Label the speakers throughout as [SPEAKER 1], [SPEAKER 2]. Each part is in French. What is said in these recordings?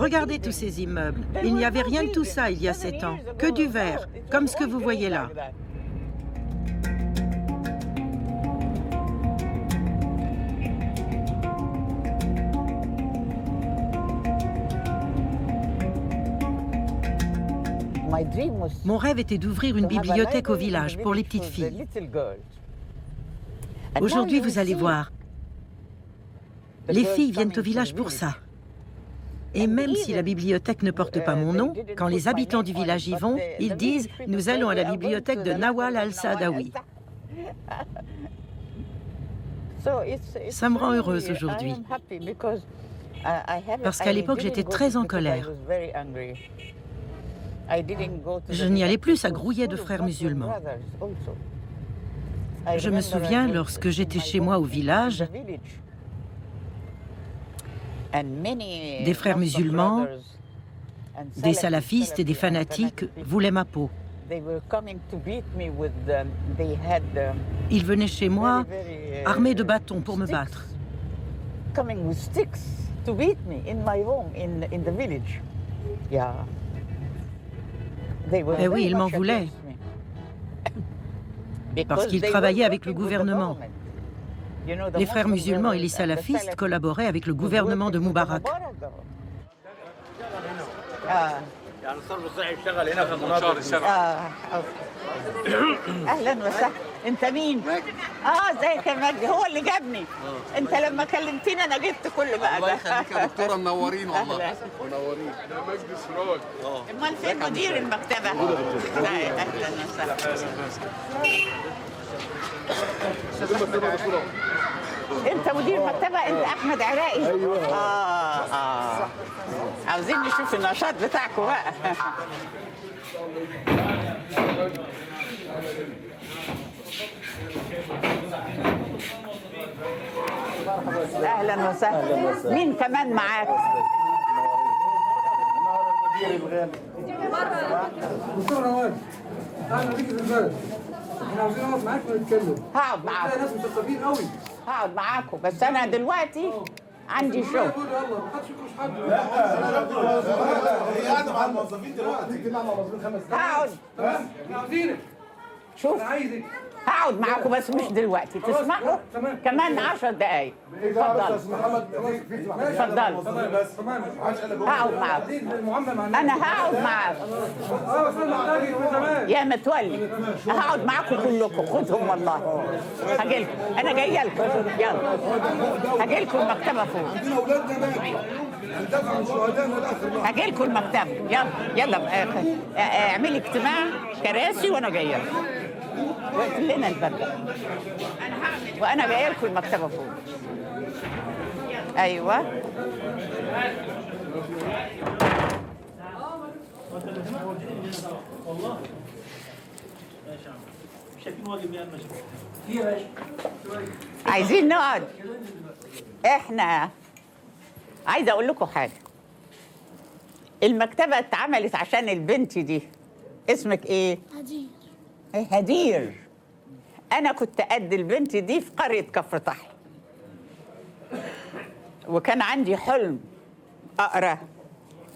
[SPEAKER 1] Regardez tous ces immeubles. Il n'y avait rien de tout ça il y a 7 ans. Que du verre, comme ce que vous voyez là. Mon rêve était d'ouvrir une bibliothèque au village pour les petites filles. Aujourd'hui, vous allez voir, les filles viennent au village pour ça. Et même si la bibliothèque ne porte pas mon nom, quand les habitants du village y vont, ils disent « Nous allons à la bibliothèque de Nawal al-Saadawi ». Ça me rend heureuse aujourd'hui. Parce qu'à l'époque, j'étais très en colère. Je n'y allais plus, ça grouillait de frères musulmans. Je me souviens, lorsque j'étais chez moi au village, des frères musulmans, des salafistes et des fanatiques voulaient ma peau. Ils venaient chez moi armés de bâtons pour me battre. Eh oui, ils m'en voulaient. Parce qu'ils travaillaient avec le gouvernement. Les frères musulmans et les salafistes collaboraient avec le gouvernement de Moubarak.
[SPEAKER 2] انت مين؟ ازيك يا مجدي هو اللي جابني. انت لما كلمتني انا جبت كل بقى
[SPEAKER 3] الله يخليك يا دكتوره منورين والله.
[SPEAKER 4] منورين. انا مجدي سراج.
[SPEAKER 2] امال فين مدير المكتبه؟ اهلا وسهلا. انت مدير مكتبه انت احمد عراقي.
[SPEAKER 4] ايوه.
[SPEAKER 2] عاوزين نشوف النشاط بتاعكم بقى. اهلا وسهلا. مين كمان معاك؟
[SPEAKER 4] المدير الغالي. دكتور نوال. اهلا بيك في البلد. احنا عاوزين نقعد معاك ونتكلم.
[SPEAKER 2] هقعد معاكم.
[SPEAKER 4] ناس مثقفين قوي.
[SPEAKER 2] هقعد معاكم بس انا دلوقتي عندي شغل.
[SPEAKER 4] يلا ما حدش يكروش حد.
[SPEAKER 5] هي قاعده مع الموظفين دلوقتي. نيجي مع الموظفين 5 دقايق.
[SPEAKER 2] هقعد.
[SPEAKER 4] تمام؟ احنا عاوزينك.
[SPEAKER 2] شوف
[SPEAKER 4] انا عايزك.
[SPEAKER 2] هقعد معاكم بس مش دلوقتي تسمحوا كمان 10 دقايق. اتفضل. اتفضل.
[SPEAKER 4] تمام.
[SPEAKER 2] هقعد معاكم. انا هقعد معاكم.
[SPEAKER 4] بس انا محتاجك من زمان.
[SPEAKER 2] يا متولي هقعد معاكم كلكم خدهم والله. هاجي لكم انا جايه لكم يلا. هاجي لكم المكتبه فوق.
[SPEAKER 5] عندنا اولادنا ماتوا. هندافع عن شهدائنا لاخر لحظه.
[SPEAKER 2] هاجي لكم المكتبه يلا يلا. اعملي اجتماع كراسي وانا جايه لكم. واقفل لنا الباب ده. وانا جايه لكم المكتبه فوق. ايوه.
[SPEAKER 6] والله شايفين واجب يا باشا.
[SPEAKER 2] عايزين نقعد. احنا عايزه اقول لكم حاجه. المكتبه اتعملت عشان البنت دي. اسمك ايه؟
[SPEAKER 7] هدير.
[SPEAKER 2] هدير. انا كنت قد البنت دي في قريه كفر طحي. وكان عندي حلم اقرا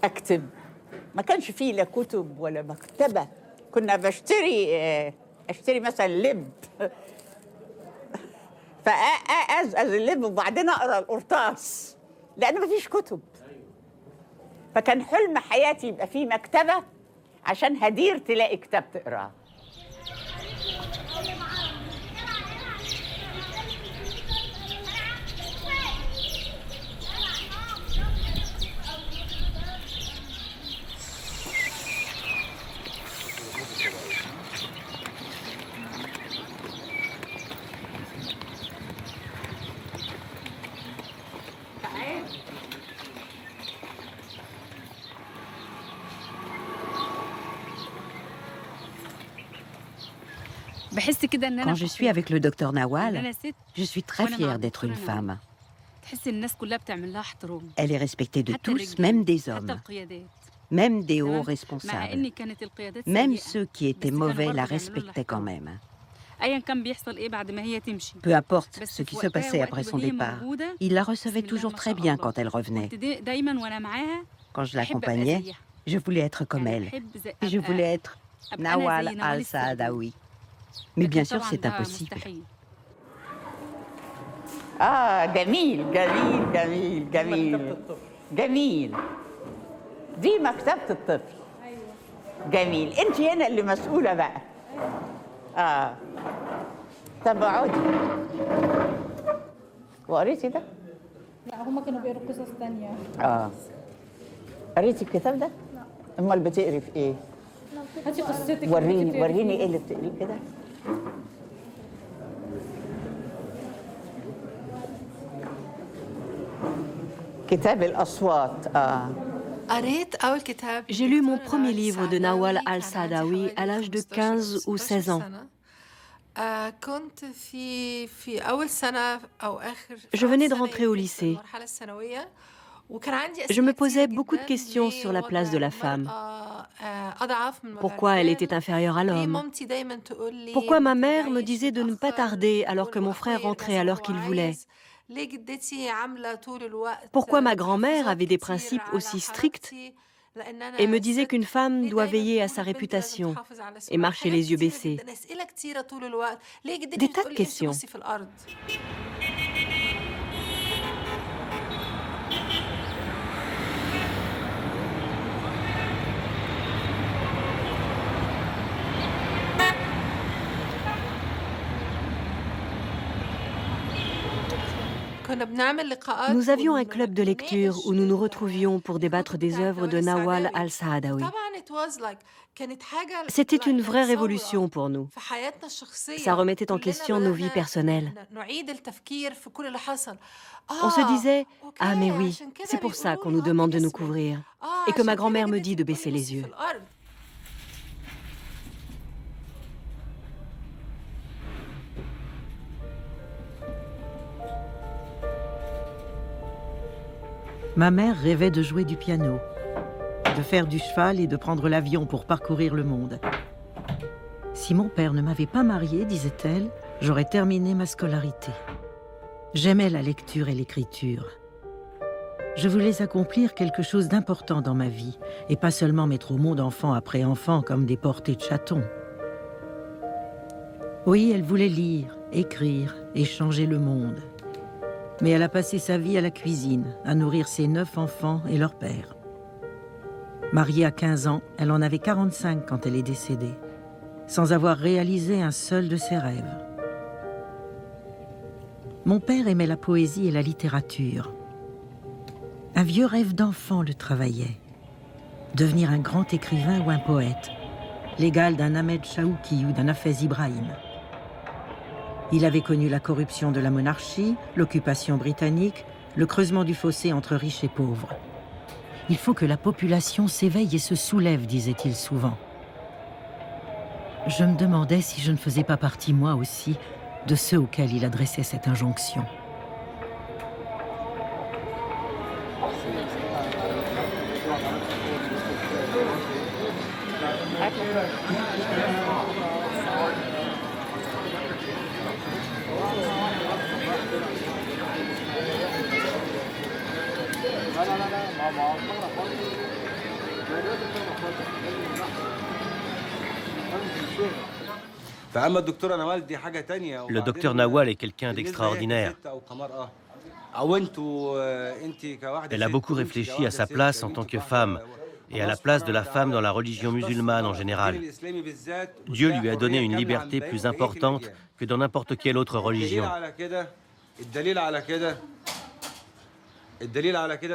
[SPEAKER 2] اكتب. ما كانش فيه لا كتب ولا مكتبه. كنا اشتري مثلا لب فأزأز اللب وبعدين اقرا القرطاس لان ما فيش كتب. فكان حلم حياتي يبقى فيه مكتبه عشان هدير تلاقي كتاب تقراه.
[SPEAKER 8] Quand je suis avec le docteur Nawal, je suis très fière d'être une femme. Elle est respectée de tous, même des hommes, même des hauts responsables. Même ceux qui étaient mauvais la respectaient quand même. Peu importe ce qui se passait après son départ, il la recevait toujours très bien quand elle revenait. Quand je l'accompagnais, je voulais être comme elle. Et je voulais être Nawal al-Saadawi. Mais bien sûr, c'est impossible.
[SPEAKER 2] جميل جميل جميل جميل جميل. دي مكتبة الطفل. جميل. انت هنا اللي مسؤولة بقى. طب اقعدي. وقريتي ده؟
[SPEAKER 7] لا هما كانوا بيقروا قصص تانية.
[SPEAKER 2] قريتي الكتاب ده؟ لا. امال بتقري في ايه؟
[SPEAKER 7] هاتي قصتك.
[SPEAKER 2] وريني ايه اللي بتقريه كده؟ كتاب الأصوات.
[SPEAKER 9] J'ai lu mon premier livre de Nawal al-Saadawi à l'âge de 15 ou 16 ans. Je venais de rentrer au lycée. Je me posais beaucoup de questions sur la place de la femme. Pourquoi elle était inférieure à l'homme? Pourquoi ma mère me disait de ne pas tarder alors que mon frère rentrait à l'heure qu'il voulait? Pourquoi ma grand-mère avait des principes aussi stricts et me disait qu'une femme doit veiller à sa réputation et marcher les yeux baissés? Des tas de questions. Nous avions un club de lecture où nous nous retrouvions pour débattre des œuvres de Nawal al-Saadawi. C'était une vraie révolution pour nous. Ça remettait en question nos vies personnelles. On se disait « Ah mais oui, c'est pour ça qu'on nous demande de nous couvrir et que ma grand-mère me dit de baisser les yeux. »
[SPEAKER 1] Ma mère rêvait de jouer du piano, de faire du cheval et de prendre l'avion pour parcourir le monde. Si mon père ne m'avait pas mariée, disait-elle, j'aurais terminé ma scolarité. J'aimais la lecture et l'écriture. Je voulais accomplir quelque chose d'important dans ma vie et pas seulement mettre au monde enfant après enfant comme des portées de chatons. Oui, elle voulait lire, écrire et changer le monde. Mais elle a passé sa vie à la cuisine, à nourrir ses 9 enfants et leur père. Mariée à 15 ans, elle en avait 45 quand elle est décédée, sans avoir réalisé un seul de ses rêves. Mon père aimait la poésie et la littérature. Un vieux rêve d'enfant le travaillait. Devenir un grand écrivain ou un poète, l'égal d'un Ahmed Shawki ou d'un Hafez Ibrahim. Il avait connu la corruption de la monarchie, l'occupation britannique, le creusement du fossé entre riches et pauvres. Il faut que la population s'éveille et se soulève, disait-il souvent. Je me demandais si je ne faisais pas partie, moi aussi, de ceux auxquels il adressait cette injonction.
[SPEAKER 10] Le docteur Nawal est quelqu'un d'extraordinaire. Elle a beaucoup réfléchi à sa place en tant que femme et à la place de la femme dans la religion musulmane en général. Dieu lui a donné une liberté plus importante que dans n'importe quelle autre religion.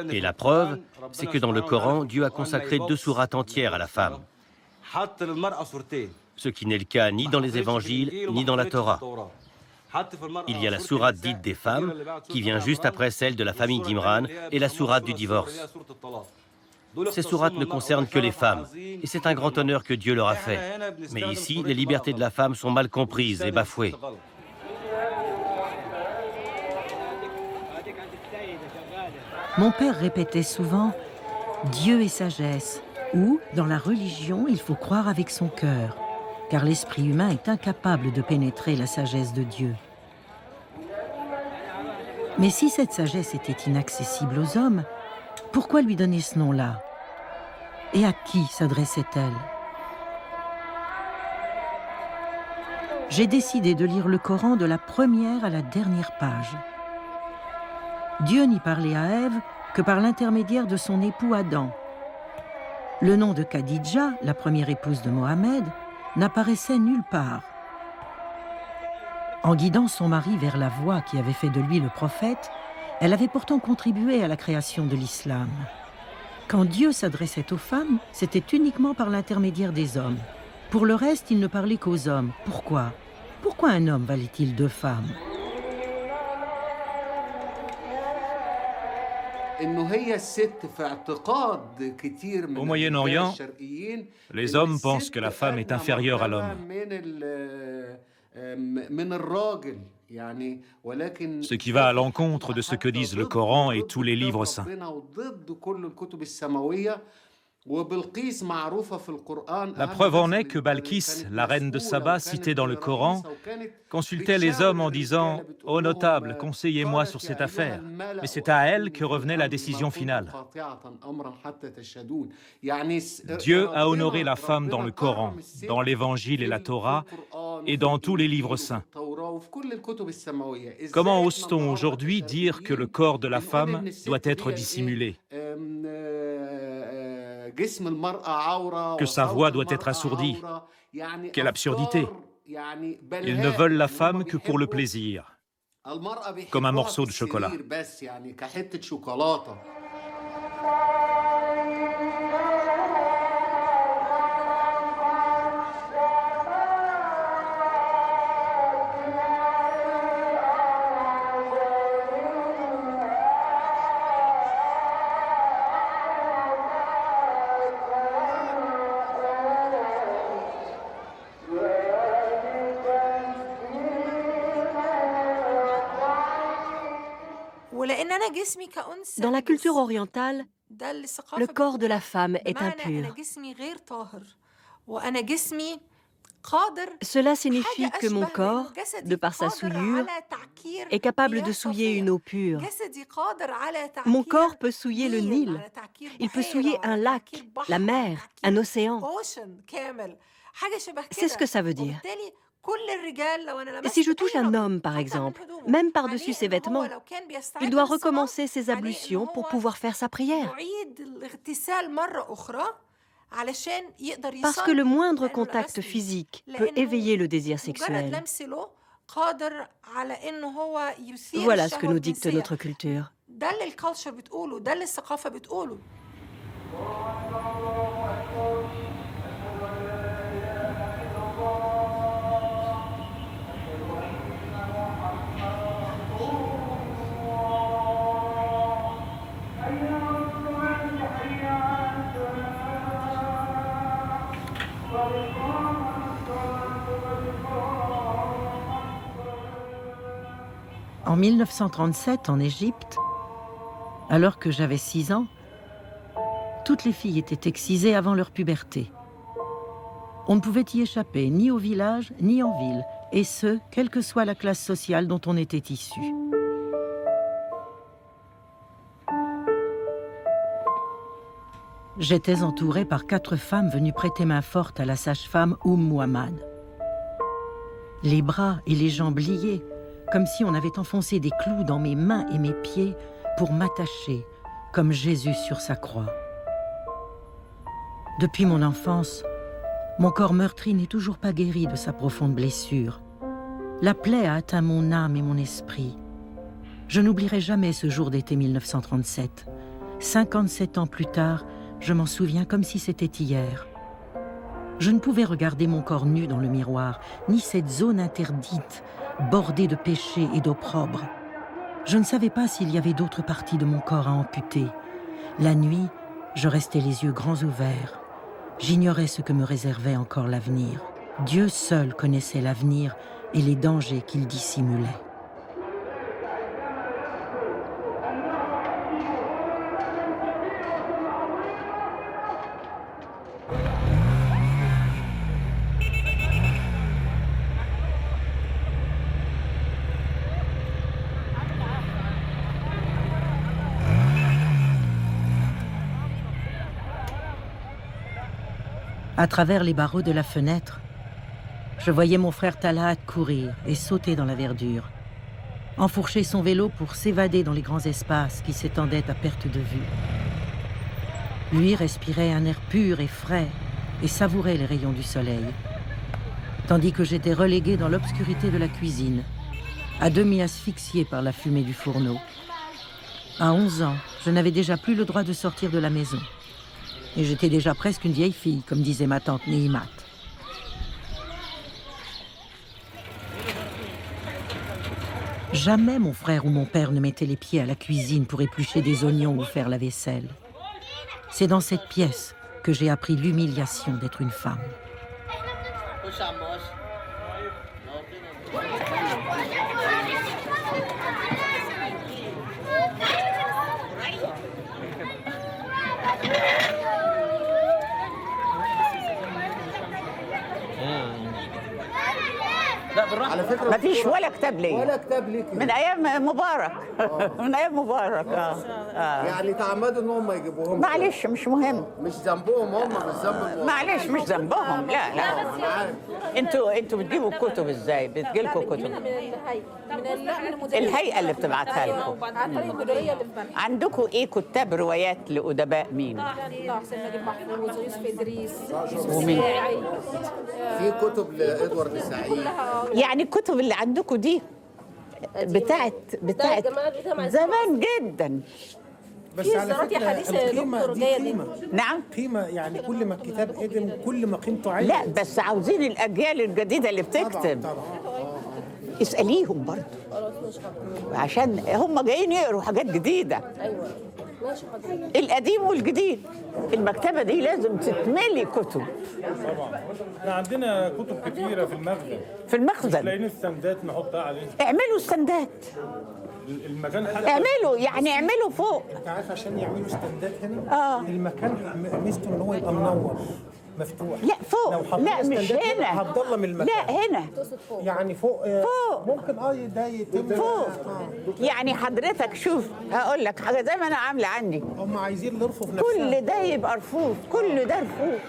[SPEAKER 10] Et la preuve, c'est que dans le Coran, Dieu a consacré 2 sourates entières à la femme. Ce qui n'est le cas ni dans les évangiles, ni dans la Torah. Il y a la sourate dite des femmes, qui vient juste après celle de la famille d'Imran, et la sourate du divorce. Ces sourates ne concernent que les femmes, et c'est un grand honneur que Dieu leur a fait. Mais ici, les libertés de la femme sont mal comprises et bafouées.
[SPEAKER 1] Mon père répétait souvent « Dieu est sagesse » ou « Dans la religion, il faut croire avec son cœur » car l'esprit humain est incapable de pénétrer la sagesse de Dieu. Mais si cette sagesse était inaccessible aux hommes, pourquoi lui donner ce nom-là ? Et à qui s'adressait-elle? J'ai décidé de lire le Coran de la première à la dernière page. Dieu n'y parlait à Ève que par l'intermédiaire de son époux Adam. Le nom de Khadija, la première épouse de Mohammed, n'apparaissait nulle part. En guidant son mari vers la voie qui avait fait de lui le prophète, elle avait pourtant contribué à la création de l'islam. Quand Dieu s'adressait aux femmes, c'était uniquement par l'intermédiaire des hommes. Pour le reste, il ne parlait qu'aux hommes. Pourquoi? Pourquoi un homme valait-il deux femmes?
[SPEAKER 11] Au Moyen-Orient, les hommes pensent que la femme est inférieure à l'homme. Ce qui va à l'encontre de ce que disent le Coran et tous les livres saints. La preuve en est que Balkis, la reine de Saba, citée dans le Coran, consultait les hommes en disant « Ô notables, conseillez-moi sur cette affaire ». Mais c'est à elle que revenait la décision finale. Dieu a honoré la femme dans le Coran, dans l'Évangile et la Torah, et dans tous les livres saints. Comment ose-t-on aujourd'hui dire que le corps de la femme doit être dissimulé ? Que sa voix doit être assourdie? Quelle absurdité! Ils ne veulent la femme que pour le plaisir, comme un morceau de chocolat.
[SPEAKER 9] Dans la culture orientale, le corps de la femme est impur. Cela signifie que mon corps, de par sa souillure, est capable de souiller une eau pure. Mon corps peut souiller le Nil, il peut souiller un lac, la mer, un océan. C'est ce que ça veut dire. Et si je touche un homme, par exemple, même par-dessus ses vêtements, il doit recommencer ses ablutions pour pouvoir faire sa prière. Parce que le moindre contact physique peut éveiller le désir sexuel. Voilà ce que nous dicte notre culture.
[SPEAKER 1] En 1937, en Égypte, alors que j'avais 6 ans, toutes les filles étaient excisées avant leur puberté. On ne pouvait y échapper, ni au village, ni en ville, et ce, quelle que soit la classe sociale dont on était issu. J'étais entourée par 4 femmes venues prêter main forte à la sage-femme Mouhammad. Les bras et les jambes liés, comme si on avait enfoncé des clous dans mes mains et mes pieds pour m'attacher, comme Jésus sur sa croix. Depuis mon enfance, mon corps meurtri n'est toujours pas guéri de sa profonde blessure. La plaie a atteint mon âme et mon esprit. Je n'oublierai jamais ce jour d'été 1937. 57 ans plus tard, je m'en souviens comme si c'était hier. Je ne pouvais regarder mon corps nu dans le miroir, ni cette zone interdite, bordée de péchés et d'opprobre. Je ne savais pas s'il y avait d'autres parties de mon corps à amputer. La nuit, je restais les yeux grands ouverts. J'ignorais ce que me réservait encore l'avenir. Dieu seul connaissait l'avenir et les dangers qu'il dissimulait. À travers les barreaux de la fenêtre, je voyais mon frère Talat courir et sauter dans la verdure, enfourcher son vélo pour s'évader dans les grands espaces qui s'étendaient à perte de vue. Lui respirait un air pur et frais et savourait les rayons du soleil, tandis que j'étais reléguée dans l'obscurité de la cuisine, à demi asphyxiée par la fumée du fourneau. À 11 ans, je n'avais déjà plus le droit de sortir de la maison. Et j'étais déjà presque une vieille fille, comme disait ma tante Nehimat. Jamais mon frère ou mon père ne mettait les pieds à la cuisine pour éplucher des oignons ou faire la vaisselle. C'est dans cette pièce que j'ai appris l'humiliation d'être une femme.
[SPEAKER 2] ما فيش ولا كتاب ليا
[SPEAKER 5] ولا كتاب ليك
[SPEAKER 2] من ايام مبارك من ايام مبارك
[SPEAKER 5] يعني تعمدوا ان هم يجيبوهم
[SPEAKER 2] معلش مش مهم
[SPEAKER 5] مش ذنبهم هم مش ذنب
[SPEAKER 2] معلش مش ذنبهم لا انتوا بتجيبوا الكتب ازاي بتجيلكوا كتب الهيئه اللي بتبعتها لكم عندكم ايه كتاب روايات لادباء مين ومين
[SPEAKER 5] في كتب لادوارد السعيد
[SPEAKER 2] يعني الكتب اللي عندكم دي بتاعت زمان جدا
[SPEAKER 12] بس على فكرة القيمة دي قيمة
[SPEAKER 2] نعم
[SPEAKER 12] قيمة يعني كل ما الكتاب قدم كل ما قيمته عالية
[SPEAKER 2] لا بس عاوزين الأجيال الجديدة اللي بتكتب
[SPEAKER 12] طبعا.
[SPEAKER 2] اسأليهم برضه عشان هم جايين يقروا حاجات جديدة القديم والجديد المكتبة دي لازم تتملي كتب
[SPEAKER 13] طبعا احنا عندنا كتب كتيرة في المخزن
[SPEAKER 2] لاقيين
[SPEAKER 13] السندات نحطها عليه
[SPEAKER 2] اعملوا استندات
[SPEAKER 13] المكان حتى
[SPEAKER 2] اعملوا فوق
[SPEAKER 12] انت عارف عشان يعملوا استندات هنا المكان ميزته ان هو يبقى منور مفتوح
[SPEAKER 2] لا فوق لا مش هنا
[SPEAKER 12] هتضل من المكان
[SPEAKER 2] لا هنا
[SPEAKER 12] يعني فوق ممكن ده يتم
[SPEAKER 2] فوق يعني حضرتك شوف هقول لك حاجه زي ما انا عامله عندي
[SPEAKER 12] هم عايزين الرفوف نفسها
[SPEAKER 2] كل ده يبقى رفوف كل ده رفوف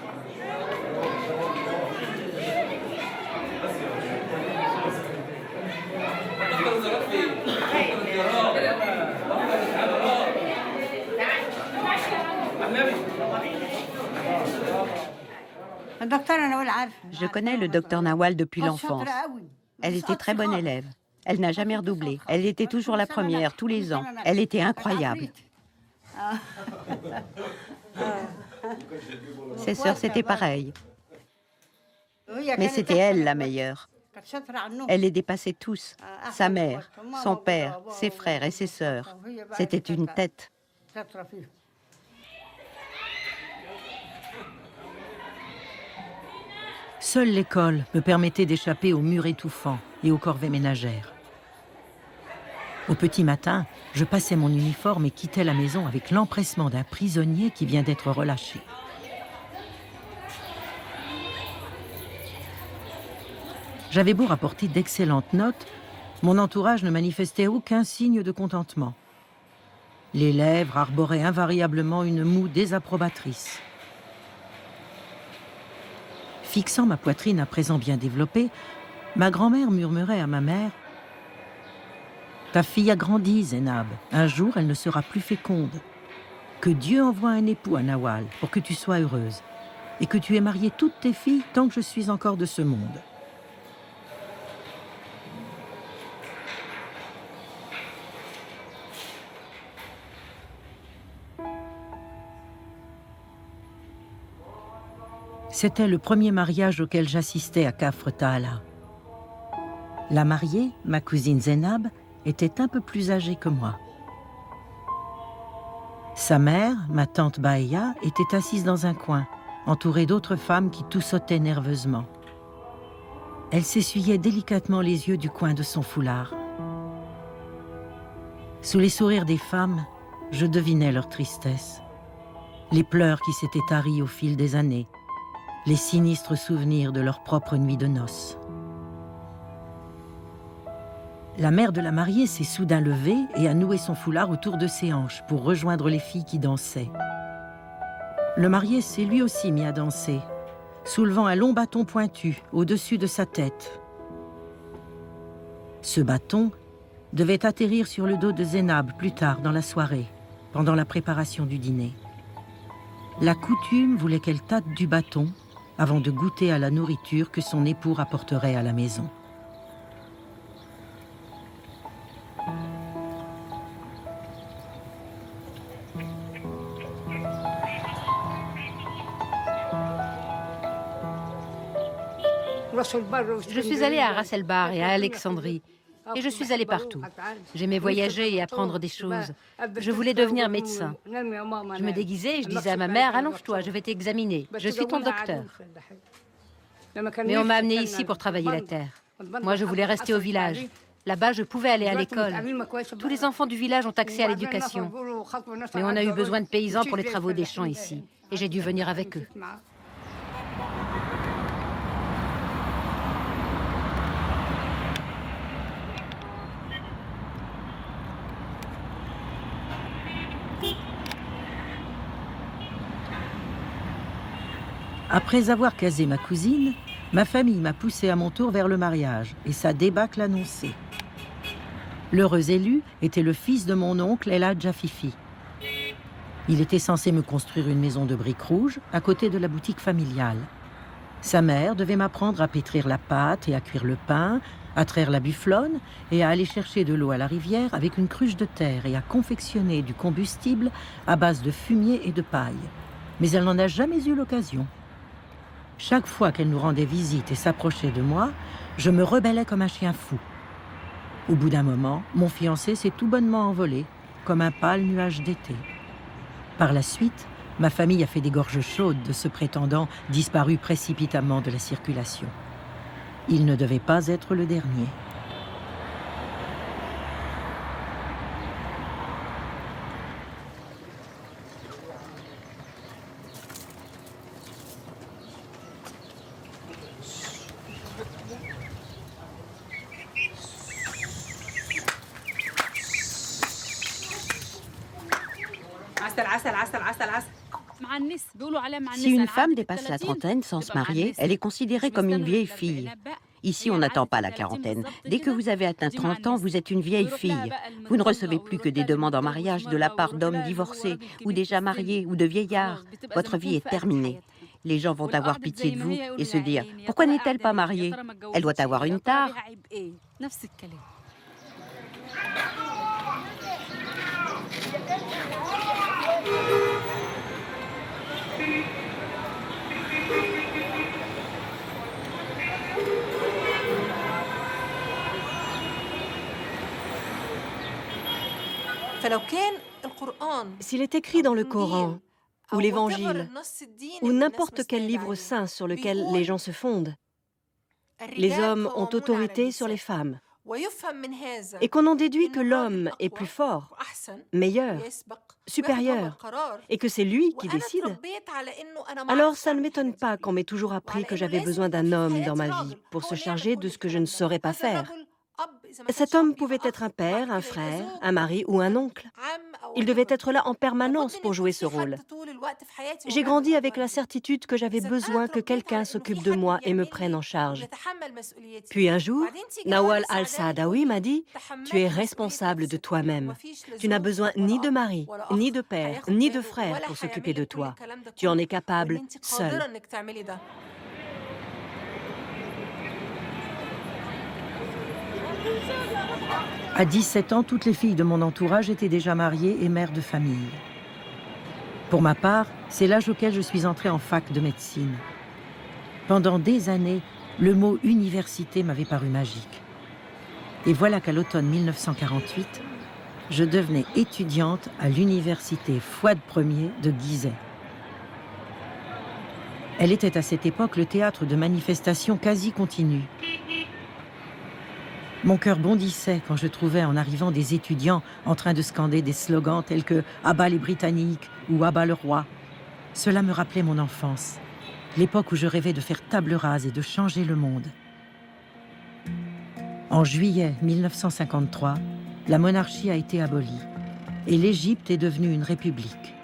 [SPEAKER 8] Je connais le docteur Nawal depuis l'enfance. Elle était très bonne élève. Elle n'a jamais redoublé. Elle était toujours la première, tous les ans. Elle était incroyable. Ses sœurs, c'était pareil. Mais c'était elle la meilleure. Elle les dépassait tous. Sa mère, son père, ses frères et ses sœurs. C'était une tête.
[SPEAKER 1] Seule l'école me permettait d'échapper aux murs étouffants et aux corvées ménagères. Au petit matin, je passais mon uniforme et quittais la maison avec l'empressement d'un prisonnier qui vient d'être relâché. J'avais beau rapporter d'excellentes notes, mon entourage ne manifestait aucun signe de contentement. Les lèvres arboraient invariablement une moue désapprobatrice. Fixant ma poitrine à présent bien développée, ma grand-mère murmurait à ma mère « Ta fille a grandi, Zénab. Un jour, elle ne sera plus féconde. Que Dieu envoie un époux à Nawal pour que tu sois heureuse et que tu aies marié toutes tes filles tant que je suis encore de ce monde. » C'était le premier mariage auquel j'assistais à Kafr Taala. La mariée, ma cousine Zénab, était un peu plus âgée que moi. Sa mère, ma tante Baïa, était assise dans un coin, entourée d'autres femmes qui tout sautaient nerveusement. Elle s'essuyait délicatement les yeux du coin de son foulard. Sous les sourires des femmes, je devinais leur tristesse, les pleurs qui s'étaient taris au fil des années, les sinistres souvenirs de leur propre nuit de noces. La mère de la mariée s'est soudain levée et a noué son foulard autour de ses hanches pour rejoindre les filles qui dansaient. Le marié s'est lui aussi mis à danser, soulevant un long bâton pointu au-dessus de sa tête. Ce bâton devait atterrir sur le dos de Zénab plus tard dans la soirée, pendant la préparation du dîner. La coutume voulait qu'elle tâte du bâton avant de goûter à la nourriture que son époux rapporterait à la maison.
[SPEAKER 14] Je suis allée à Ras el-Bar et à Alexandrie, et je suis allée partout. J'aimais voyager et apprendre des choses. Je voulais devenir médecin. Je me déguisais et je disais à ma mère, allonge-toi, je vais t'examiner. Je suis ton docteur. Mais on m'a amenée ici pour travailler la terre. Moi, je voulais rester au village. Là-bas, je pouvais aller à l'école. Tous les enfants du village ont accès à l'éducation. Mais on a eu besoin de paysans pour les travaux des champs ici. Et j'ai dû venir avec eux.
[SPEAKER 1] Après avoir casé ma cousine, ma famille m'a poussé à mon tour vers le mariage et sa débâcle annoncée. L'heureux élu était le fils de mon oncle El Hadj Afifi. Il était censé me construire une maison de briques rouges à côté de la boutique familiale. Sa mère devait m'apprendre à pétrir la pâte et à cuire le pain, à traire la bufflonne et à aller chercher de l'eau à la rivière avec une cruche de terre et à confectionner du combustible à base de fumier et de paille. Mais elle n'en a jamais eu l'occasion. Chaque fois qu'elle nous rendait visite et s'approchait de moi, je me rebellais comme un chien fou. Au bout d'un moment, mon fiancé s'est tout bonnement envolé, comme un pâle nuage d'été. Par la suite, ma famille a fait des gorges chaudes de ce prétendant disparu précipitamment de la circulation. Il ne devait pas être le dernier.
[SPEAKER 8] Si une femme dépasse la trentaine sans se marier, elle est considérée comme une vieille fille. Ici, on n'attend pas la quarantaine. Dès que vous avez atteint 30 ans, vous êtes une vieille fille. Vous ne recevez plus que des demandes en mariage de la part d'hommes divorcés, ou déjà mariés, ou de vieillards. Votre vie est terminée. Les gens vont avoir pitié de vous et se dire « Pourquoi n'est-elle pas mariée? Elle doit avoir une tare. »
[SPEAKER 9] S'il est écrit dans le Coran, ou l'Évangile, ou n'importe quel livre saint sur lequel les gens se fondent, les hommes ont autorité sur les femmes, et qu'on en déduit que l'homme est plus fort, meilleur, supérieur, et que c'est lui qui décide, alors ça ne m'étonne pas qu'on m'ait toujours appris que j'avais besoin d'un homme dans ma vie pour se charger de ce que je ne saurais pas faire. Cet homme pouvait être un père, un frère, un mari ou un oncle. Il devait être là en permanence pour jouer ce rôle. J'ai grandi avec la certitude que j'avais besoin que quelqu'un s'occupe de moi et me prenne en charge. Puis un jour, Nawal al-Saadawi m'a dit « Tu es responsable de toi-même. Tu n'as besoin ni de mari, ni de père, ni de frère pour s'occuper de toi. Tu en es capable seul. »
[SPEAKER 1] À 17 ans, toutes les filles de mon entourage étaient déjà mariées et mères de famille. Pour ma part, c'est l'âge auquel je suis entrée en fac de médecine. Pendant des années, le mot « université » m'avait paru magique. Et voilà qu'à l'automne 1948, je devenais étudiante à l'université Fouad Ier de Gizeh. Elle était à cette époque le théâtre de manifestations quasi continues. Mon cœur bondissait quand je trouvais en arrivant des étudiants en train de scander des slogans tels que « À bas les Britanniques » ou « À bas le roi ». Cela me rappelait mon enfance, l'époque où je rêvais de faire table rase et de changer le monde. En juillet 1953, la monarchie a été abolie et l'Égypte est devenue une république.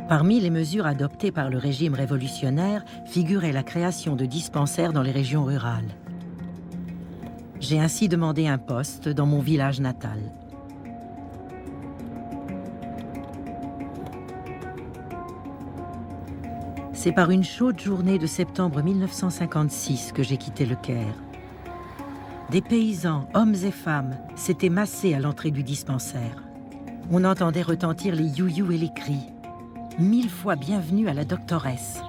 [SPEAKER 1] Parmi les mesures adoptées par le régime révolutionnaire figurait la création de dispensaires dans les régions rurales. J'ai ainsi demandé un poste dans mon village natal. C'est par une chaude journée de septembre 1956 que j'ai quitté le Caire. Des paysans, hommes et femmes, s'étaient massés à l'entrée du dispensaire. On entendait retentir les you-you et les cris. 1000 fois bienvenue à la doctoresse.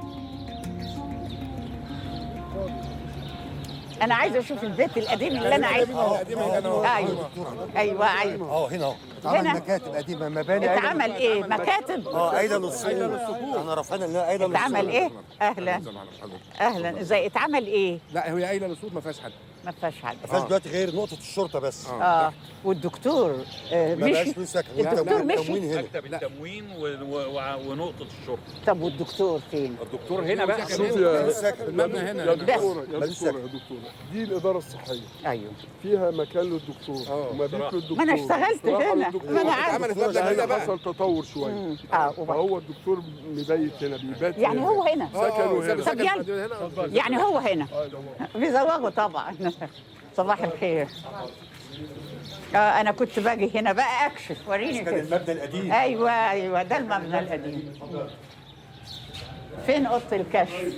[SPEAKER 2] أنا عايزة أشوف البيت القديم اللي أنا عايزه. أيوه
[SPEAKER 5] هنا اتعمل مكاتب قديمه مباني.
[SPEAKER 2] اتعمل إيه؟ مكاتب؟
[SPEAKER 5] قايله للصخور. احنا رافعين انها قايله للصخور.
[SPEAKER 2] اتعمل إيه؟ أهلا أهلا، إزاي اتعمل إيه؟
[SPEAKER 3] لا هي قايله للصوت ما فيهاش حد.
[SPEAKER 2] ما فيهاش حد.
[SPEAKER 5] ما فيهاش دلوقتي غير نقطه الشرطه بس.
[SPEAKER 2] والدكتور
[SPEAKER 5] ما بقاش
[SPEAKER 2] مشي.
[SPEAKER 5] له سكن.
[SPEAKER 2] الدكتور مشي.
[SPEAKER 13] مكتب التموين ونقطة الشرطة.
[SPEAKER 2] طب والدكتور فين؟
[SPEAKER 3] الدكتور هنا بقى.
[SPEAKER 5] المبنى هنا.
[SPEAKER 3] يا دكتور يا دكتور دي الاداره الصحيه.
[SPEAKER 2] ايوه.
[SPEAKER 3] فيها مكان للدكتور ومبيت للدكتور.
[SPEAKER 2] ما انا اشتغلت هنا. ما انا عارف.
[SPEAKER 3] عملت مبنى هنا بقى. حصل تطور شويه. فهو الدكتور مبيت هنا بيبات.
[SPEAKER 2] يعني هو هنا.
[SPEAKER 3] سكنوا هنا.
[SPEAKER 2] طب يلا. يعني هو هنا. بيزوغوا طبعا. صباح الخير. انا كنت باجي هنا بقى اكشف. وريني كده.
[SPEAKER 5] المبنى القديم.
[SPEAKER 2] ايوه ده المبنى القديم. فين اوضه الكشف؟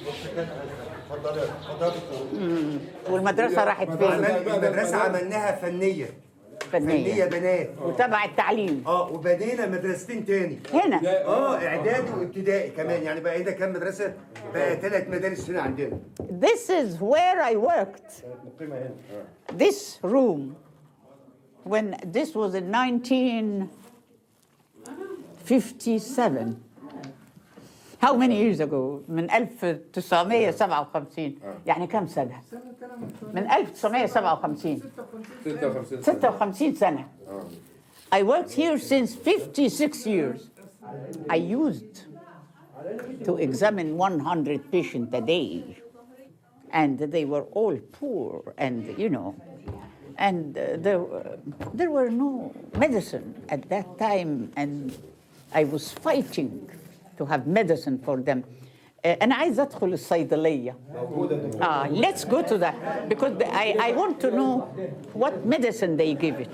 [SPEAKER 2] والمدرسه راحت فين؟
[SPEAKER 5] المدرسه عملناها فنيه بنات
[SPEAKER 2] وتبع التعليم.
[SPEAKER 5] وبنينا مدرستين تاني
[SPEAKER 2] هنا.
[SPEAKER 5] اعدادي وابتدائي كمان، يعني بقى هنا كام مدرسه؟ بقى 3 مدارس هنا عندنا.
[SPEAKER 2] This is where I worked. This room when this was in 1957. How many years ago? من 1957. يعني كم سنة؟ من 1957. 56 سنة. I worked here since 56 years. I used to examine 100 patients a day. And they were all poor and, you know, and there were no medicine at that time, and I was fighting to have medicine for them. أنا عايزة أدخل الصيدلية. Let's go to that because I want to know what medicine they give it.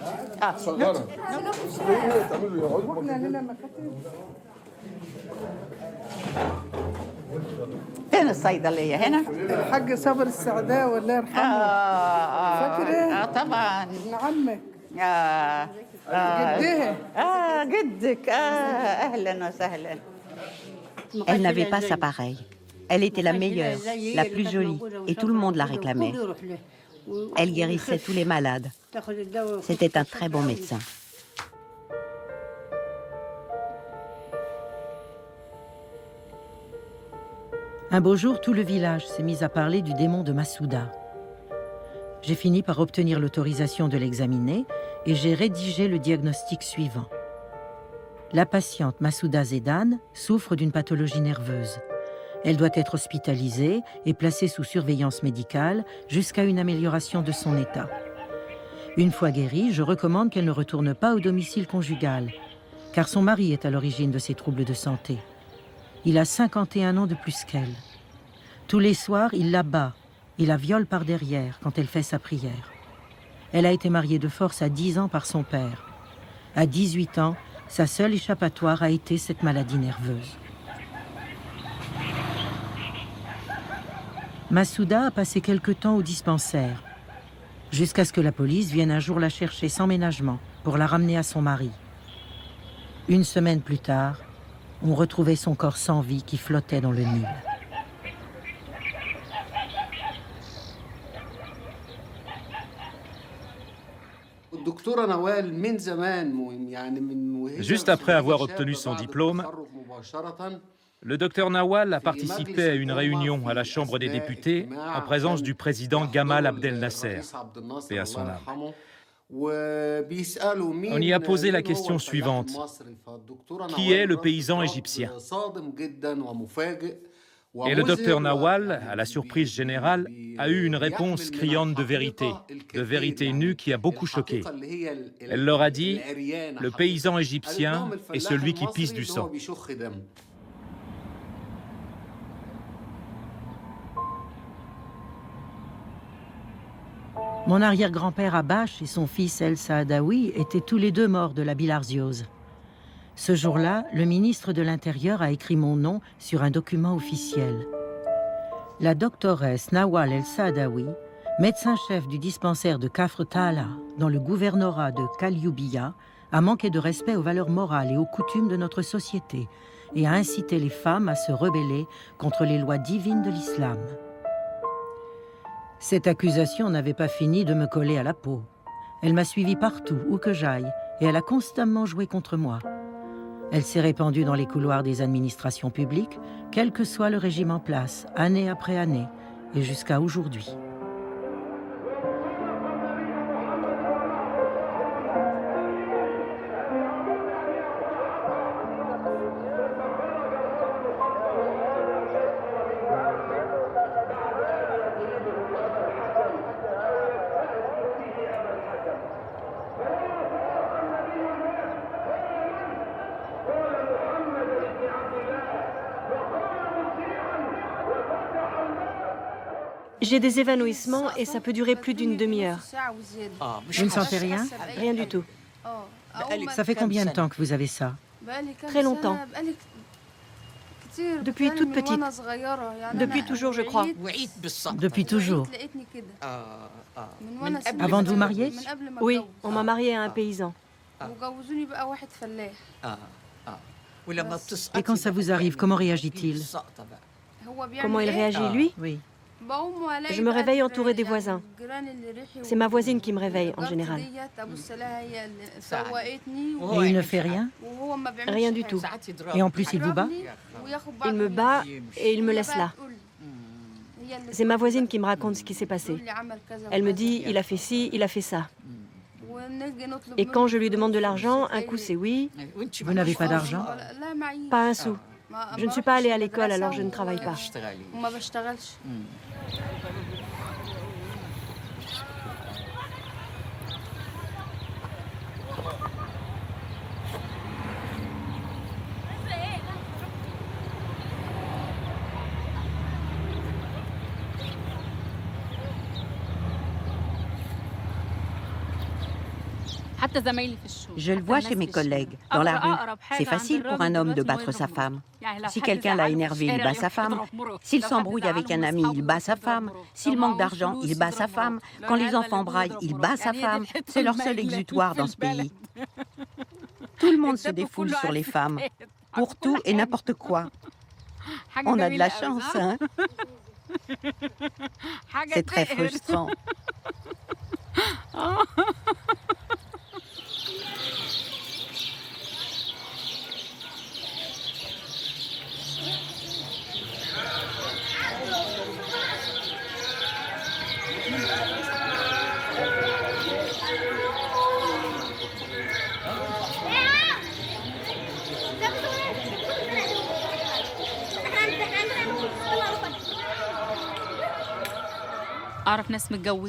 [SPEAKER 2] فين الصيدلية هنا؟
[SPEAKER 15] الحاج صابر السعداوي الله يرحمه. فاكره؟
[SPEAKER 2] طبعا.
[SPEAKER 15] ابن عمك.
[SPEAKER 2] جدها. جدك. أهلا وسهلا.
[SPEAKER 8] Elle n'avait pas sa pareille. Elle était la meilleure, la plus jolie, et tout le monde la réclamait. Elle guérissait tous les malades. C'était un très bon médecin.
[SPEAKER 1] Un beau jour, tout le village s'est mis à parler du démon de Massouda. J'ai fini par obtenir l'autorisation de l'examiner et j'ai rédigé le diagnostic suivant. La patiente Massouda Zedan souffre d'une pathologie nerveuse. Elle doit être hospitalisée et placée sous surveillance médicale jusqu'à une amélioration de son état. Une fois guérie, je recommande qu'elle ne retourne pas au domicile conjugal, car son mari est à l'origine de ses troubles de santé. Il a 51 ans de plus qu'elle. Tous les soirs, il la bat et la viole par derrière quand elle fait sa prière. Elle a été mariée de force à 10 ans par son père. À 18 ans, sa seule échappatoire a été cette maladie nerveuse. Massouda a passé quelque temps au dispensaire, jusqu'à ce que la police vienne un jour la chercher sans ménagement pour la ramener à son mari. Une semaine plus tard, on retrouvait son corps sans vie qui flottait dans le Nil.
[SPEAKER 11] Juste après avoir obtenu son diplôme, le docteur Nawal a participé à une réunion à la Chambre des députés en présence du président Gamal Abdel Nasser, paix à son âme. On y a posé la question suivante: qui est le paysan égyptien? Et le docteur Nawal, à la surprise générale, a eu une réponse criante de vérité nue qui a beaucoup choqué. Elle leur a dit: le paysan égyptien est celui qui pisse du sang.
[SPEAKER 1] Mon arrière-grand-père Abache et son fils El Saadawi étaient tous les deux morts de la bilharziose. Ce jour-là, le ministre de l'Intérieur a écrit mon nom sur un document officiel. La doctoresse Nawal El Saadawi, médecin-chef du dispensaire de Kafr Taala dans le gouvernorat de Kalioubiya, a manqué de respect aux valeurs morales et aux coutumes de notre société et a incité les femmes à se rebeller contre les lois divines de l'islam. Cette accusation n'avait pas fini de me coller à la peau. Elle m'a suivi partout, où que j'aille, et elle a constamment joué contre moi. Elle s'est répandue dans les couloirs des administrations publiques, quel que soit le régime en place, année après année, et jusqu'à aujourd'hui.
[SPEAKER 9] J'ai des évanouissements et ça peut durer plus d'une demi-heure.
[SPEAKER 1] Vous ne sentez rien?
[SPEAKER 9] Rien du tout.
[SPEAKER 1] Ça fait combien de temps que vous avez ça?
[SPEAKER 9] Très longtemps. Depuis toute petite. Depuis toujours, je crois.
[SPEAKER 1] Depuis toujours. Avant de vous marier?
[SPEAKER 9] Oui, on m'a mariée à un paysan.
[SPEAKER 1] Et quand ça vous arrive, comment réagit-il?
[SPEAKER 9] Comment il réagit, lui?
[SPEAKER 1] Oui.
[SPEAKER 9] Je me réveille entourée des voisins. C'est ma voisine qui me réveille, en général.
[SPEAKER 1] Et il ne fait rien?
[SPEAKER 9] Rien du tout.
[SPEAKER 1] Et en plus, il vous bat?
[SPEAKER 9] Il me bat et il me laisse là. C'est ma voisine qui me raconte ce qui s'est passé. Elle me dit, il a fait ci, il a fait ça. Et quand je lui demande de l'argent, un coup c'est oui.
[SPEAKER 1] Vous n'avez pas d'argent?
[SPEAKER 9] Pas un sou. Je ne suis pas allée à l'école, alors je ne travaille pas.
[SPEAKER 8] Je le vois chez mes collègues, dans la rue. C'est facile pour un homme de battre sa femme. Si quelqu'un l'a énervé, il bat sa femme. S'il s'embrouille avec un ami, il bat sa femme. S'il manque d'argent, il bat sa femme. Quand les enfants braillent, il bat sa femme. C'est leur seul exutoire dans ce pays. Tout le monde se défoule sur les femmes, pour tout et n'importe quoi. On a de la chance, hein? C'est très frustrant.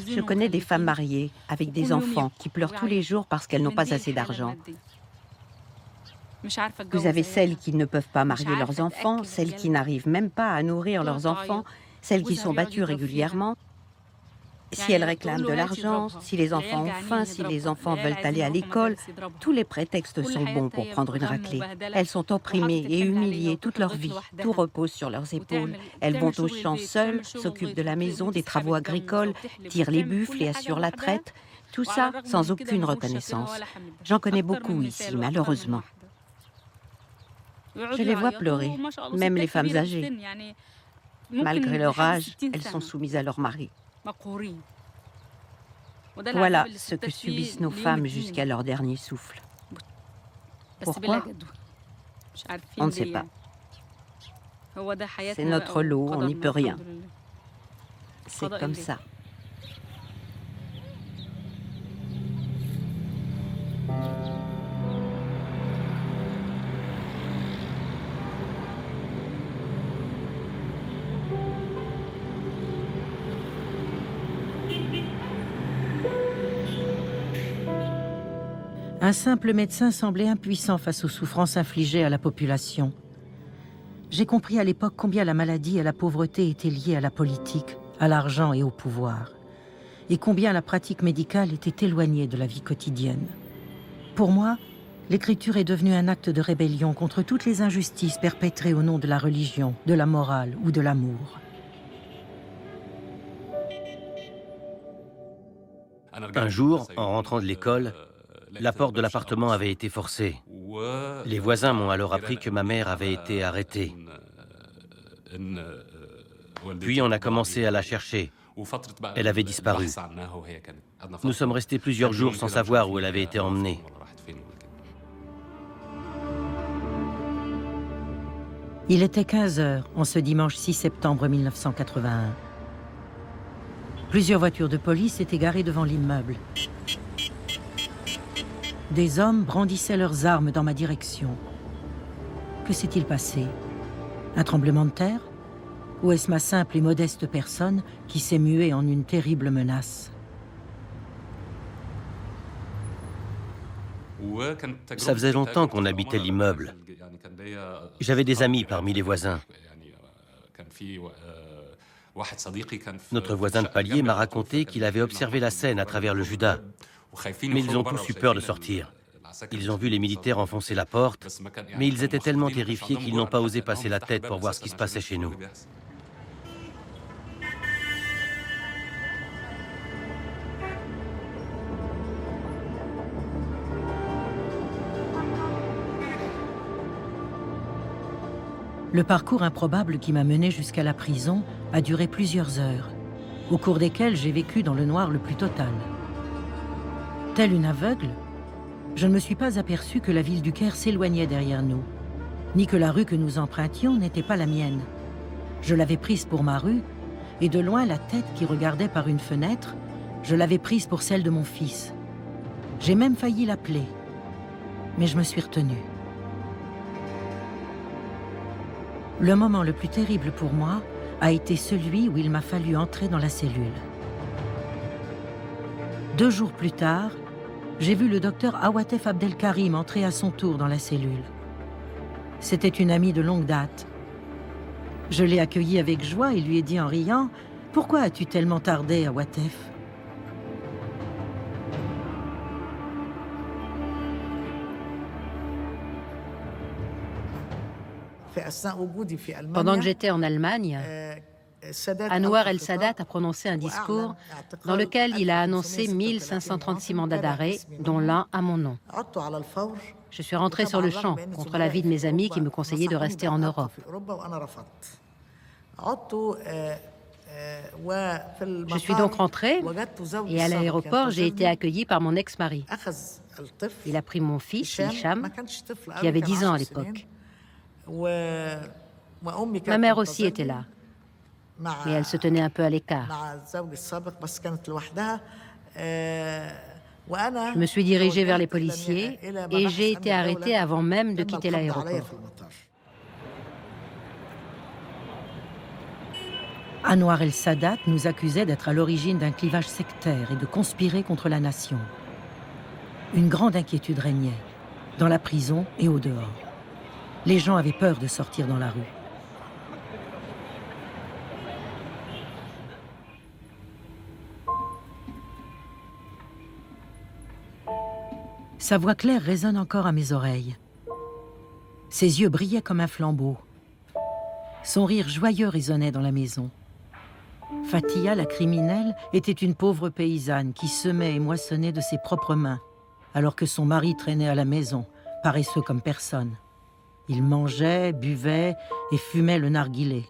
[SPEAKER 8] Je connais des femmes mariées avec des enfants qui pleurent tous les jours parce qu'elles n'ont pas assez d'argent. Vous avez celles qui ne peuvent pas marier leurs enfants, celles qui n'arrivent même pas à nourrir leurs enfants, celles qui sont battues régulièrement. Si elles réclament de l'argent, si les enfants ont faim, si les enfants veulent aller à l'école, tous les prétextes sont bons pour prendre une raclée. Elles sont opprimées et humiliées toute leur vie. Tout repose sur leurs épaules. Elles vont aux champs seules, s'occupent de la maison, des travaux agricoles, tirent les buffles et assurent la traite. Tout ça sans aucune reconnaissance. J'en connais beaucoup ici, malheureusement. Je les vois pleurer, même les femmes âgées. Malgré leur âge, elles sont soumises à leur mari. Voilà ce que subissent nos femmes jusqu'à leur dernier souffle. Pourquoi? On ne sait pas. C'est notre lot, on n'y peut rien. C'est comme ça.
[SPEAKER 1] Un simple médecin semblait impuissant face aux souffrances infligées à la population. J'ai compris à l'époque combien la maladie et la pauvreté étaient liées à la politique, à l'argent et au pouvoir. et combien la pratique médicale était éloignée de la vie quotidienne. Pour moi, l'écriture est devenue un acte de rébellion contre toutes les injustices perpétrées au nom de la religion, de la morale ou de l'amour.
[SPEAKER 10] Un jour, en rentrant de l'école, la porte de l'appartement avait été forcée. Les voisins m'ont alors appris que ma mère avait été arrêtée. Puis on a commencé à la chercher. Elle avait disparu. Nous sommes restés plusieurs jours sans savoir où elle avait été emmenée.
[SPEAKER 1] Il était 15 heures en ce dimanche 6 septembre 1981. Plusieurs voitures de police étaient garées devant l'immeuble. Des hommes brandissaient leurs armes dans ma direction. Que s'est-il passé? Un tremblement de terre? Ou est-ce ma simple et modeste personne qui s'est muée en une terrible menace?
[SPEAKER 10] Ça faisait longtemps qu'on habitait l'immeuble. J'avais des amis parmi les voisins. Notre voisin de palier m'a raconté qu'il avait observé la scène à travers le Juda. Mais ils ont tous eu peur de sortir. Ils ont vu les militaires enfoncer la porte, mais ils étaient tellement terrifiés qu'ils n'ont pas osé passer la tête pour voir ce qui se passait chez nous.
[SPEAKER 1] Le parcours improbable qui m'a mené jusqu'à la prison a duré plusieurs heures, au cours desquelles j'ai vécu dans le noir le plus total. Telle une aveugle, je ne me suis pas aperçue que la ville du Caire s'éloignait derrière nous, ni que la rue que nous empruntions n'était pas la mienne. Je l'avais prise pour ma rue, et de loin la tête qui regardait par une fenêtre, je l'avais prise pour celle de mon fils. J'ai même failli l'appeler, mais je me suis retenue. Le moment le plus terrible pour moi a été celui où il m'a fallu entrer dans la cellule. 2 jours plus tard, j'ai vu le docteur Awatef Abdelkarim entrer à son tour dans la cellule. C'était une amie de longue date. Je l'ai accueillie avec joie et lui ai dit en riant « Pourquoi as-tu tellement tardé, Awatef ?»
[SPEAKER 14] Pendant que j'étais en Allemagne, Anwar el-Sadat a prononcé un discours dans lequel il a annoncé 1536 mandats d'arrêt, dont l'un à mon nom. Je suis rentré sur le champ contre l'avis de mes amis qui me conseillaient de rester en Europe. Je suis donc rentré et à l'aéroport, j'ai été accueilli par mon ex-mari. Il a pris mon fils, Hicham, qui avait 10 ans à l'époque. Ma mère aussi était là, mais elle se tenait un peu à l'écart. Je me suis dirigé vers les policiers et j'ai été arrêté avant même de quitter l'aéroport.
[SPEAKER 1] Anwar el-Sadat nous accusait d'être à l'origine d'un clivage sectaire et de conspirer contre la nation. Une grande inquiétude régnait, dans la prison et au dehors. Les gens avaient peur de sortir dans la rue. Sa voix claire résonne encore à mes oreilles. Ses yeux brillaient comme un flambeau. Son rire joyeux résonnait dans la maison. Fatia, la criminelle, était une pauvre paysanne qui semait et moissonnait de ses propres mains, alors que son mari traînait à la maison, paresseux comme personne. Il mangeait, buvait et fumait le narguilé.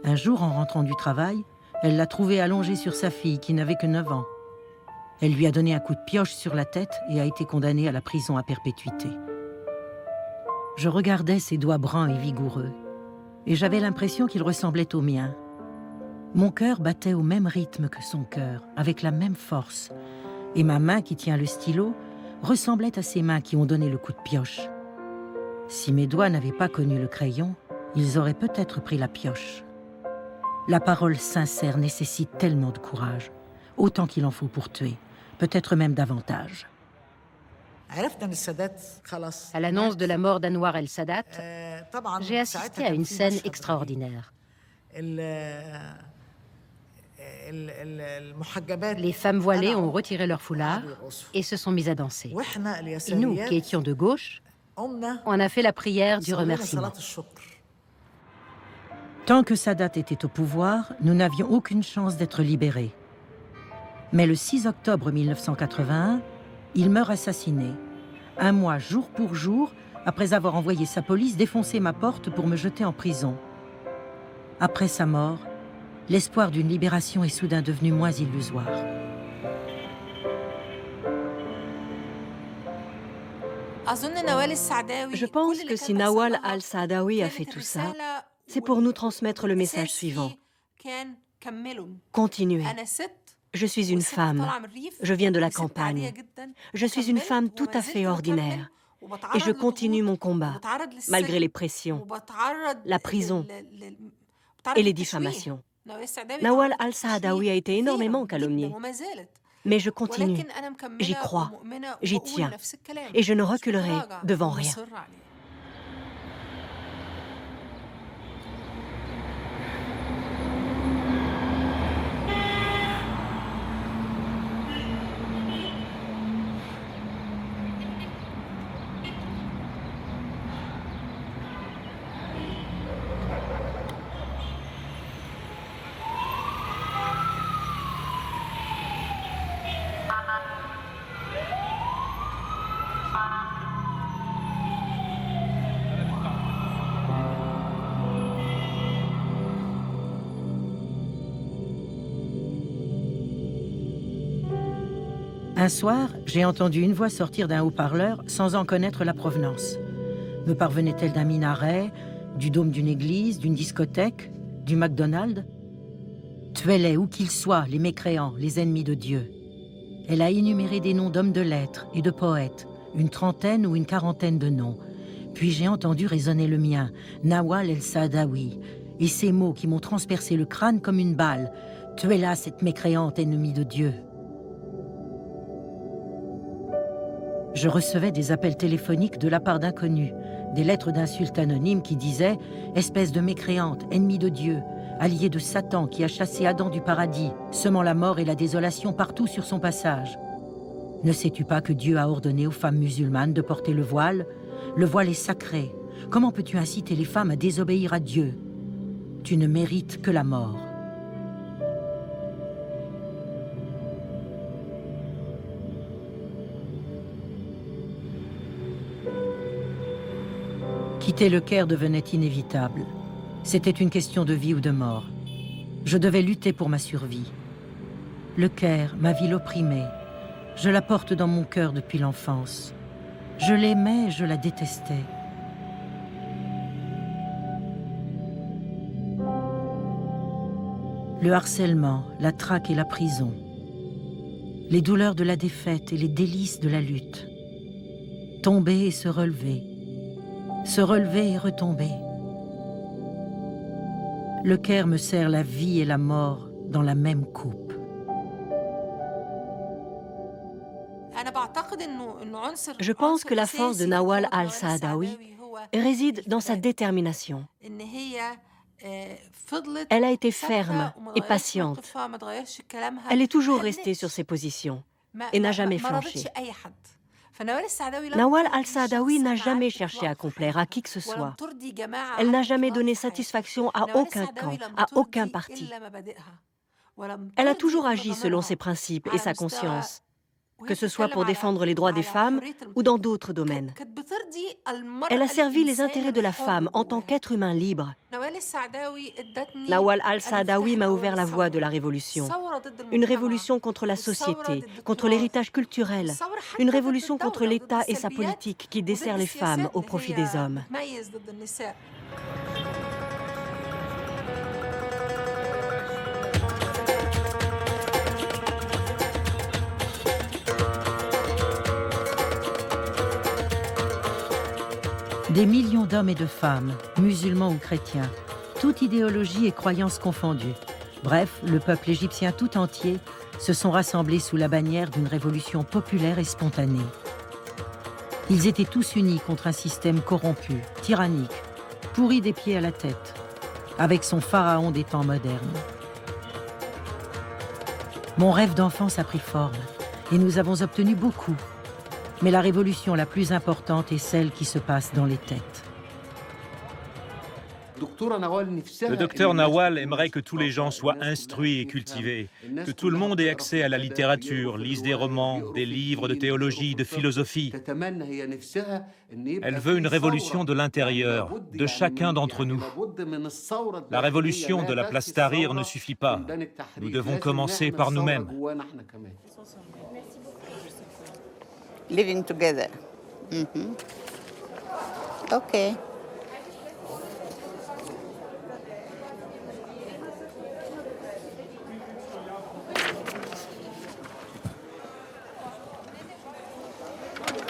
[SPEAKER 1] Un jour, en rentrant du travail, elle l'a trouvé allongé sur sa fille qui n'avait que 9 ans. Elle lui a donné un coup de pioche sur la tête et a été condamnée à la prison à perpétuité. Je regardais ses doigts bruns et vigoureux, et j'avais l'impression qu'ils ressemblaient aux miens. Mon cœur battait au même rythme que son cœur, avec la même force, et ma main qui tient le stylo ressemblait à ses mains qui ont donné le coup de pioche. Si mes doigts n'avaient pas connu le crayon, ils auraient peut-être pris la pioche. La parole sincère nécessite tellement de courage, autant qu'il en faut pour tuer, peut-être même davantage.
[SPEAKER 14] À l'annonce de la mort d'Anwar el-Sadat, j'ai assisté à une scène extraordinaire. Les femmes voilées ont retiré leur foulard et se sont mises à danser. Et nous, qui étions de gauche, on a fait la prière du remerciement.
[SPEAKER 1] Tant que Sadat était au pouvoir, nous n'avions aucune chance d'être libérés. Mais le 6 octobre 1981, il meurt assassiné. Un mois jour pour jour, après avoir envoyé sa police défoncer ma porte pour me jeter en prison. Après sa mort, l'espoir d'une libération est soudain devenu moins illusoire.
[SPEAKER 9] Je pense que si Nawal al-Saadawi a fait tout ça, c'est pour nous transmettre le message suivant. Continuez. Je suis une femme. Je viens de la campagne. Je suis une femme tout à fait ordinaire. Et je continue mon combat, malgré les pressions, la prison et les diffamations. Nawal al-Saadawi a été énormément calomnié. Mais je continue, j'y crois, j'y tiens, et je ne reculerai devant rien.
[SPEAKER 1] Un soir, j'ai entendu une voix sortir d'un haut-parleur sans en connaître la provenance. Me parvenait-elle d'un minaret, du dôme d'une église, d'une discothèque, du McDonald's? Tuez-les où qu'ils soient, les mécréants, les ennemis de Dieu. Elle a énuméré des noms d'hommes de lettres et de poètes, une trentaine ou une quarantaine de noms. Puis j'ai entendu résonner le mien, Nawal el-Saadawi, et ces mots qui m'ont transpercé le crâne comme une balle. Tuez-la, cette mécréante ennemie de Dieu. Je recevais des appels téléphoniques de la part d'inconnus, des lettres d'insultes anonymes qui disaient « Espèce de mécréante, ennemie de Dieu, alliée de Satan qui a chassé Adam du paradis, semant la mort et la désolation partout sur son passage. Ne sais-tu pas que Dieu a ordonné aux femmes musulmanes de porter le voile? Le voile est sacré. Comment peux-tu inciter les femmes à désobéir à Dieu? Tu ne mérites que la mort. » Quitter le Caire devenait inévitable. C'était une question de vie ou de mort. Je devais lutter pour ma survie. Le Caire, ma ville opprimée, je la porte dans mon cœur depuis l'enfance. Je l'aimais et je la détestais. Le harcèlement, la traque et la prison. Les douleurs de la défaite et les délices de la lutte. Tomber et se relever. Se relever et retomber. Le Caire me sert la vie et la mort dans la même coupe.
[SPEAKER 9] Je pense que la force de Nawal al-Saadawi réside dans sa détermination. Elle a été ferme et patiente. Elle est toujours restée sur ses positions et n'a jamais flanché. Nawal al-Saadawi n'a jamais cherché à complaire à qui que ce soit. Elle n'a jamais donné satisfaction à aucun camp, à aucun parti. Elle a toujours agi selon ses principes et sa conscience, que ce soit pour défendre les droits des femmes ou dans d'autres domaines. Elle a servi les intérêts de la femme en tant qu'être humain libre. Nawal al-Saadawi m'a ouvert la voie de la révolution. Une révolution contre la société, contre l'héritage culturel, une révolution contre l'État et sa politique qui dessert les femmes au profit des hommes.
[SPEAKER 1] Des millions d'hommes et de femmes, musulmans ou chrétiens, toute idéologie et croyance confondues. Bref, le peuple égyptien tout entier se sont rassemblés sous la bannière d'une révolution populaire et spontanée. Ils étaient tous unis contre un système corrompu, tyrannique, pourri des pieds à la tête, avec son pharaon des temps modernes. Mon rêve d'enfance a pris forme et nous avons obtenu beaucoup. Mais la révolution la plus importante est celle qui se passe dans les têtes.
[SPEAKER 11] Le docteur Nawal aimerait que tous les gens soient instruits et cultivés, que tout le monde ait accès à la littérature, lise des romans, des livres de théologie, de philosophie. Elle veut une révolution de l'intérieur, de chacun d'entre nous. La révolution de la place Tahrir ne suffit pas. Nous devons commencer par nous-mêmes.
[SPEAKER 2] Living together. Okay.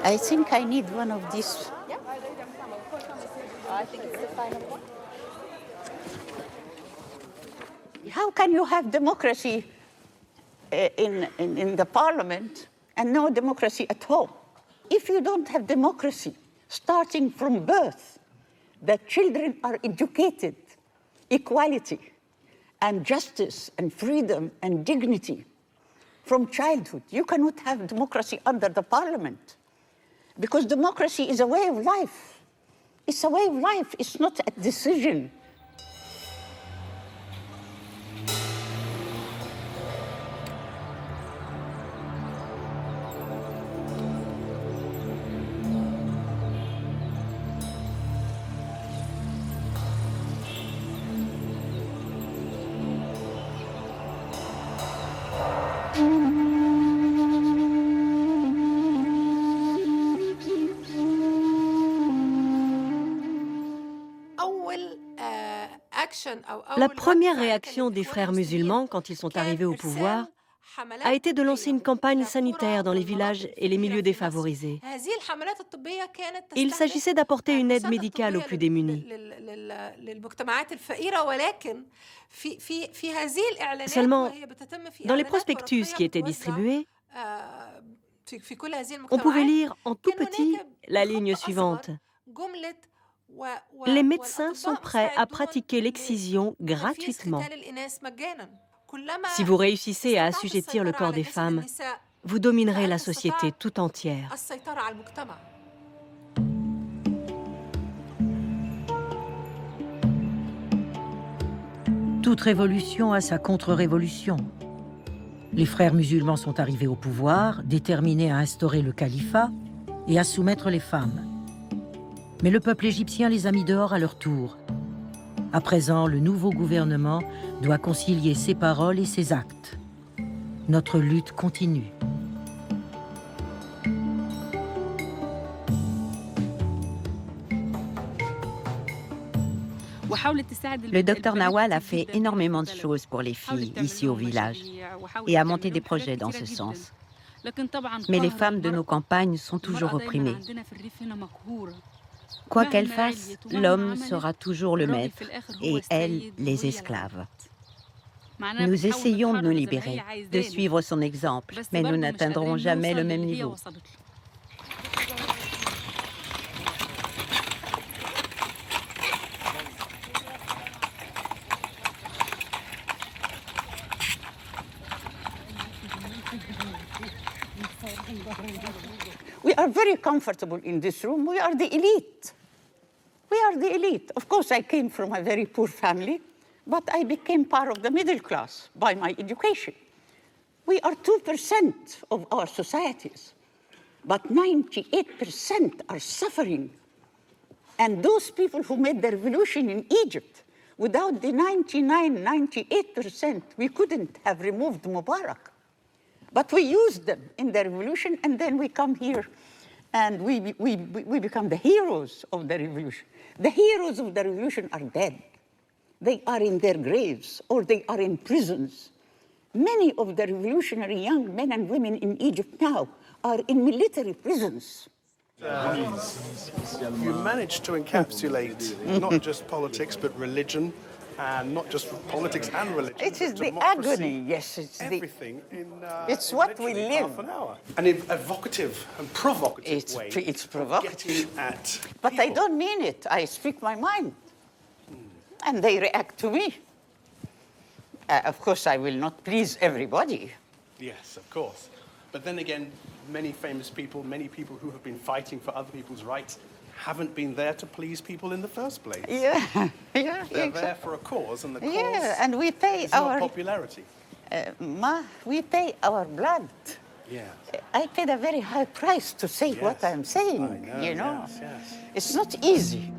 [SPEAKER 2] I think I need one of these.
[SPEAKER 7] Yeah. I think it's the final one.
[SPEAKER 2] How can you have democracy in the parliament and no democracy at home? If you don't have democracy, starting from birth, that children are educated, equality and justice and freedom and dignity from childhood, you cannot have democracy under the parliament. Because democracy is a way of life. It's a way of life, it's not a decision.
[SPEAKER 9] La première réaction des frères musulmans quand ils sont arrivés au pouvoir a été de lancer une campagne sanitaire dans les villages et les milieux défavorisés. Il s'agissait d'apporter une aide médicale aux plus démunis. Seulement, dans les prospectus qui étaient distribués, on pouvait lire en tout petit la ligne suivante. Les médecins sont prêts à pratiquer l'excision gratuitement. Si vous réussissez à assujettir le corps des femmes, vous dominerez la société tout entière.
[SPEAKER 1] Toute révolution a sa contre-révolution. Les frères musulmans sont arrivés au pouvoir, déterminés à instaurer le califat et à soumettre les femmes. Mais le peuple égyptien les a mis dehors à leur tour. À présent, le nouveau gouvernement doit concilier ses paroles et ses actes. Notre lutte continue.
[SPEAKER 8] Le docteur Nawal a fait énormément de choses pour les filles ici au village et a monté des projets dans ce sens. Mais les femmes de nos campagnes sont toujours opprimées. Quoi qu'elle fasse, l'homme sera toujours le maître et elle, les esclaves. Nous essayons de nous libérer, de suivre son exemple, mais nous n'atteindrons jamais le même niveau.
[SPEAKER 2] We are very comfortable in this room. We are the elite. We are the elite. Of course, I came from a very poor family, but I became part of the middle class by my education. We are 2% of our societies, but 98% are suffering. And those people who made the revolution in Egypt, without the 98%, we couldn't have removed Mubarak. But we used them in the revolution, and then we come here and we become the heroes of the revolution. The heroes of the revolution are dead. They are in their graves, or they are in prisons. Many of the revolutionary young men and women in Egypt now are in military prisons.
[SPEAKER 16] You managed to encapsulate not just politics, but religion, and not just politics and religion.
[SPEAKER 2] It is the agony, yes. It's
[SPEAKER 16] everything
[SPEAKER 2] it's what we live.
[SPEAKER 16] Half an hour. An evocative and provocative way.
[SPEAKER 2] It's provocative.
[SPEAKER 16] At
[SPEAKER 2] but I don't mean it. I speak my mind. And they react to me. Of course, I will not please everybody.
[SPEAKER 16] Yes, of course. But then again, many famous people, many people who have been fighting for other people's rights haven't been there to please people in the first place.
[SPEAKER 2] Yeah, yeah.
[SPEAKER 16] They're there for a cause, and the cause
[SPEAKER 2] and we pay
[SPEAKER 16] is not popularity.
[SPEAKER 2] We pay our blood.
[SPEAKER 16] Yeah.
[SPEAKER 2] I paid a very high price to say what I'm saying, you know.
[SPEAKER 16] Yes, yes.
[SPEAKER 2] It's not easy.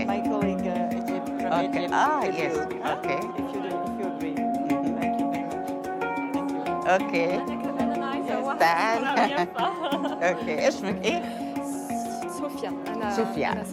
[SPEAKER 15] My colleague Egypt from Egypt.
[SPEAKER 2] Ah, yes. Okay.
[SPEAKER 15] If you agree.
[SPEAKER 2] Okay. تعال. اوكي اسمك ايه؟
[SPEAKER 7] صوفيا.
[SPEAKER 2] صوفيا.